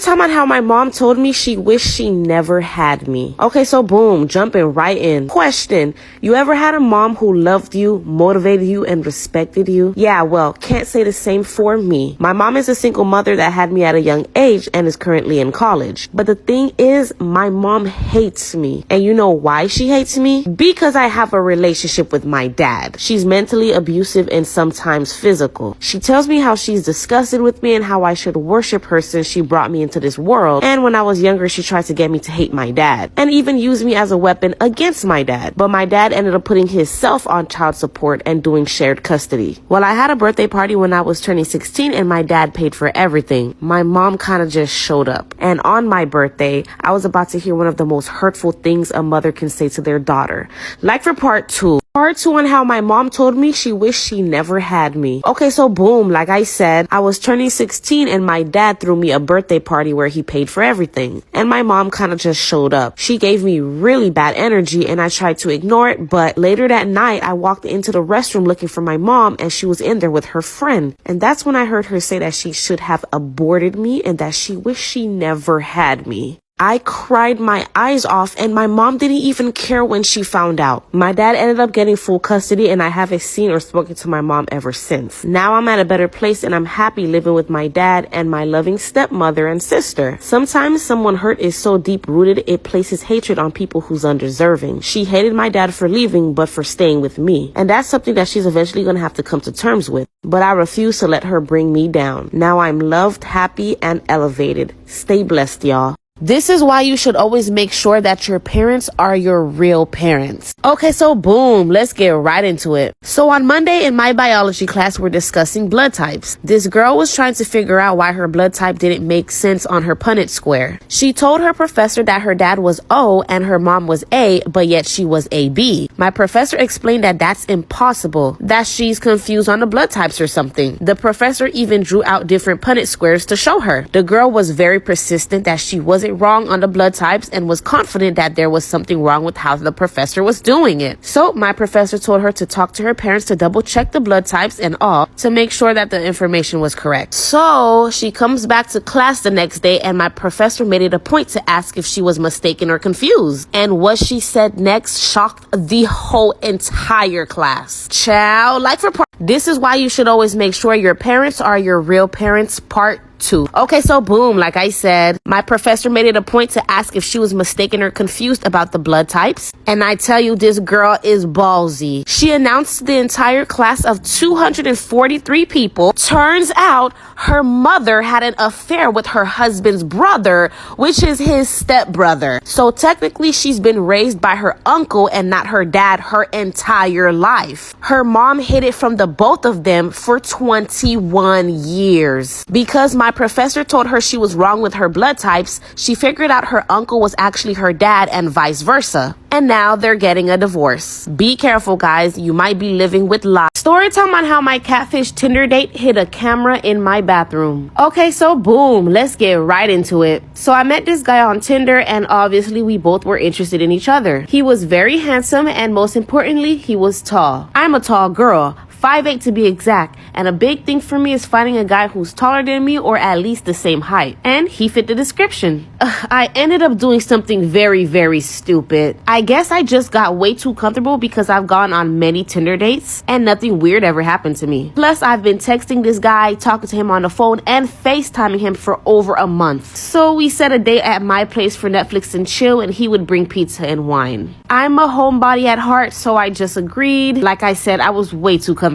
Story time on how my mom told me she wished she never had me. Okay, so boom, jumping right in. Question, you ever had a mom who loved you, motivated you, and respected you? Yeah, well, can't say the same for me. My mom is a single mother that had me at a young age and is currently in college. But the thing is, my mom hates me. And you know why she hates me? Because I have a relationship with my dad. She's mentally abusive and sometimes physical. She tells me how she's disgusted with me and how I should worship her since she brought me into this world. And when I was younger, she tried to get me to hate my dad and even use me as a weapon against my dad. But my dad ended up putting himself on child support and doing shared custody. Well, I had a birthday party when I was turning 16 and my dad paid for everything. My mom kind of just showed up. And on my birthday, I was about to hear one of the most hurtful things a mother can say to their daughter. Like for part 2. Part 2 on how my mom told me she wished she never had me. Okay, so boom, like I said, I was turning 16 and my dad threw me a birthday party where he paid for everything. And my mom kind of just showed up. She gave me really bad energy and I tried to ignore it, but later that night I walked into the restroom looking for my mom and she was in there with her friend. And that's when I heard her say that she should have aborted me and that she wished she never had me. I cried my eyes off and my mom didn't even care when she found out. My dad ended up getting full custody and I haven't seen or spoken to my mom ever since. Now I'm at a better place and I'm happy living with my dad and my loving stepmother and sister. Sometimes someone hurt is so deep rooted it places hatred on people who's undeserving. She hated my dad for leaving but for staying with me. And that's something that she's eventually gonna have to come to terms with. But I refuse to let her bring me down. Now I'm loved, happy, and elevated. Stay blessed, y'all. This is why you should always make sure that your parents are your real parents. Okay, so boom, let's get right into it. So on Monday in my biology class, we're discussing blood types. This girl was trying to figure out why her blood type didn't make sense on her Punnett square. She told her professor that her dad was O and her mom was A, but yet she was AB. My professor explained that that's impossible, that she's confused on the blood types or something. The professor even drew out different Punnett squares to show her. The girl was very persistent that she wasn't wrong on the blood types and was confident that there was something wrong with how the professor was doing it. So my professor told her to talk to her parents to double check the blood types and all to make sure that the information was correct. So she comes back to class the next day and my professor made it a point to ask if she was mistaken or confused. And what she said next shocked the whole entire class. Ciao. Like for part. This is why you should always make sure your parents are your real parents. Part 2. Okay, so boom, like I said, my professor made it a point to ask if she was mistaken or confused about the blood types. And I tell you, this girl is ballsy. She announced to the entire class of 243 people. Turns out her mother had an affair with her husband's brother, which is his stepbrother. So technically, she's been raised by her uncle and not her dad her entire life. Her mom hid it from the both of them for 21 years. Because my professor told her she was wrong with her blood types, she figured out her uncle was actually her dad and vice versa. And now they're getting a divorce. Be careful, guys. You might be living with lies. Story time on how my catfish Tinder date hid a camera in my bathroom. Okay, so boom, let's get right into it. So I met this guy on Tinder and obviously we both were interested in each other. He was very handsome and most importantly, he was tall. I'm a tall girl. 5'8" to be exact, and a big thing for me is finding a guy who's taller than me or at least the same height. And he fit the description. I ended up doing something very, very stupid. I guess I just got way too comfortable because I've gone on many Tinder dates and nothing weird ever happened to me. Plus, I've been texting this guy, talking to him on the phone, and FaceTiming him for over a month. So we set a date at my place for Netflix and chill, and he would bring pizza and wine. I'm a homebody at heart, so I just agreed. Like I said, I was way too comfortable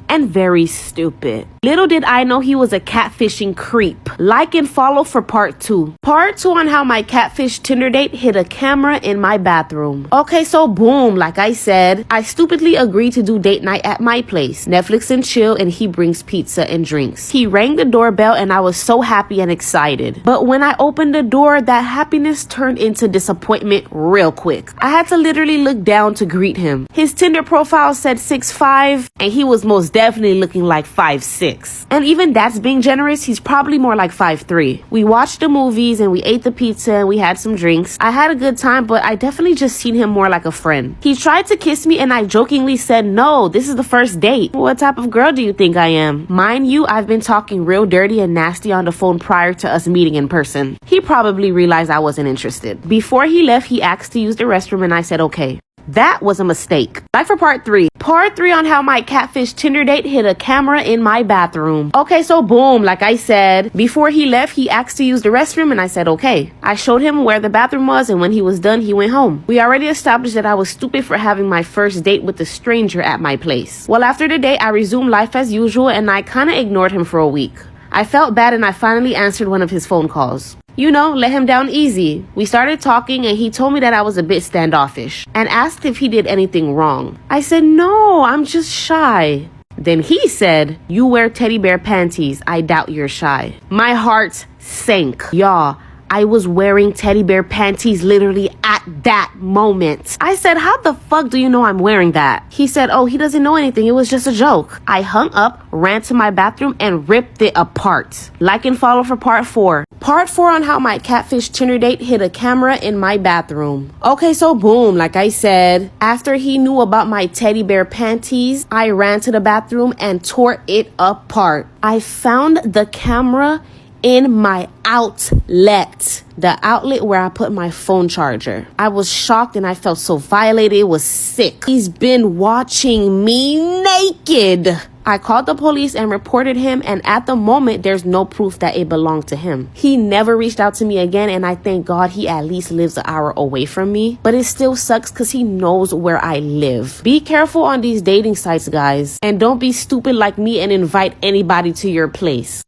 and very stupid. Little did I know he was a catfishing creep. Like and follow for part 2. Part 2 on how my catfish Tinder date hid a camera in my bathroom. Okay, so boom, like I said, I stupidly agreed to do date night at my place, Netflix and chill, and he brings pizza and drinks. He rang the doorbell and I was so happy and excited. But when I opened the door, that happiness turned into disappointment real quick. I had to literally look down to greet him. His Tinder profile said 6'5", and he he was most definitely looking like 5'6". And even that's being generous, he's probably more like 5'3". We watched the movies and we ate the pizza and we had some drinks. I had a good time, but I definitely just seen him more like a friend. He tried to kiss me and I jokingly said, no, this is the first date. What type of girl do you think I am? Mind you, I've been talking real dirty and nasty on the phone prior to us meeting in person. He probably realized I wasn't interested. Before he left, he asked to use the restroom and I said, okay. That was a mistake. Back for part 3. Part 3 on how my catfish Tinder date hid a camera in my bathroom. Okay, so boom, like I said, before he left, he asked to use the restroom and I said, okay. I showed him where the bathroom was and when he was done, he went home. We already established that I was stupid for having my first date with a stranger at my place. Well, after the date, I resumed life as usual and I kind of ignored him for a week. I felt bad and I finally answered one of his phone calls. You know, let him down easy. We started talking and he told me that I was a bit standoffish and asked if he did anything wrong. I said, no, I'm just shy. Then he said, you wear teddy bear panties. I doubt you're shy. My heart sank. Y'all, I was wearing teddy bear panties literally at that moment. I said, how the fuck do you know I'm wearing that? He said, oh, he doesn't know anything. It was just a joke. I hung up, ran to my bathroom, and ripped it apart. Like and follow for part 4. Part 4 on how my catfish Tinder date hid a camera in my bathroom. Okay, so boom, like I said, after he knew about my teddy bear panties, I ran to the bathroom and tore it apart. I found the camera in my outlet, the outlet where I put my phone charger. I was shocked and I felt so violated. It was sick. He's been watching me naked. I called the police and reported him, and at the moment, there's no proof that it belonged to him. He never reached out to me again, and I thank God he at least lives an hour away from me. But it still sucks because he knows where I live. Be careful on these dating sites, guys. And don't be stupid like me and invite anybody to your place.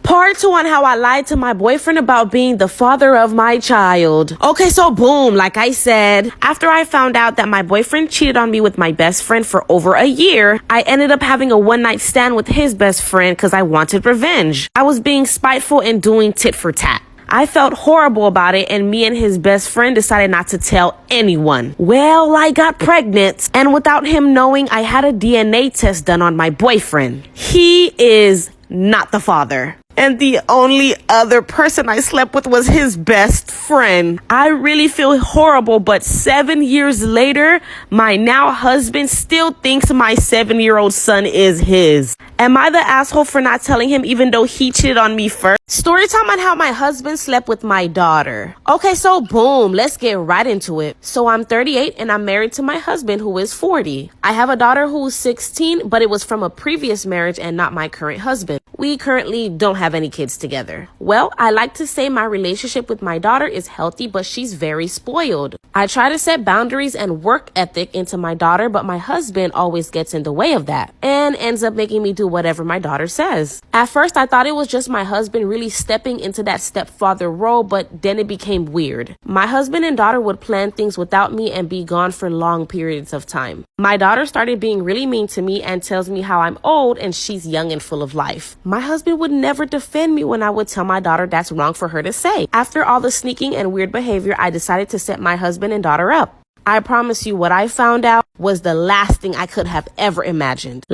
Part 2 on how I lied to my boyfriend about being the father of my child. Okay, so boom, like I said, after I found out that my boyfriend cheated on me with my best friend for over a year, I ended up having a one-night stand with his best friend because I wanted revenge. I was being spiteful and doing tit for tat. I felt horrible about it, and me and his best friend decided not to tell anyone. Well, I got pregnant, and without him knowing, I had a DNA test done on my boyfriend. He is not the father. And the only other person I slept with was his best friend. I really feel horrible, but 7 years later, my now husband still thinks my 7-year-old son is his. Am I the asshole for not telling him even though he cheated on me first? Story time on how my husband slept with my daughter. Okay, so boom, let's get right into it. So I'm 38 and I'm married to my husband who is 40. I have a daughter who's 16, but it was from a previous marriage and not my current husband. We currently don't have any kids together. Well, I like to say my relationship with my daughter is healthy, but she's very spoiled. I try to set boundaries and work ethic into my daughter, but my husband always gets in the way of that and ends up making me do whatever my daughter says. At first, I thought it was just my husband really stepping into that stepfather role, but then it became weird. My husband and daughter would plan things without me and be gone for long periods of time. My daughter started being really mean to me and tells me how I'm old and she's young and full of life. My husband would never defend me when I would tell my daughter that's wrong for her to say. After all the sneaking and weird behavior, I decided to set my husband and daughter up. I promise you, what I found out was the last thing I could have ever imagined.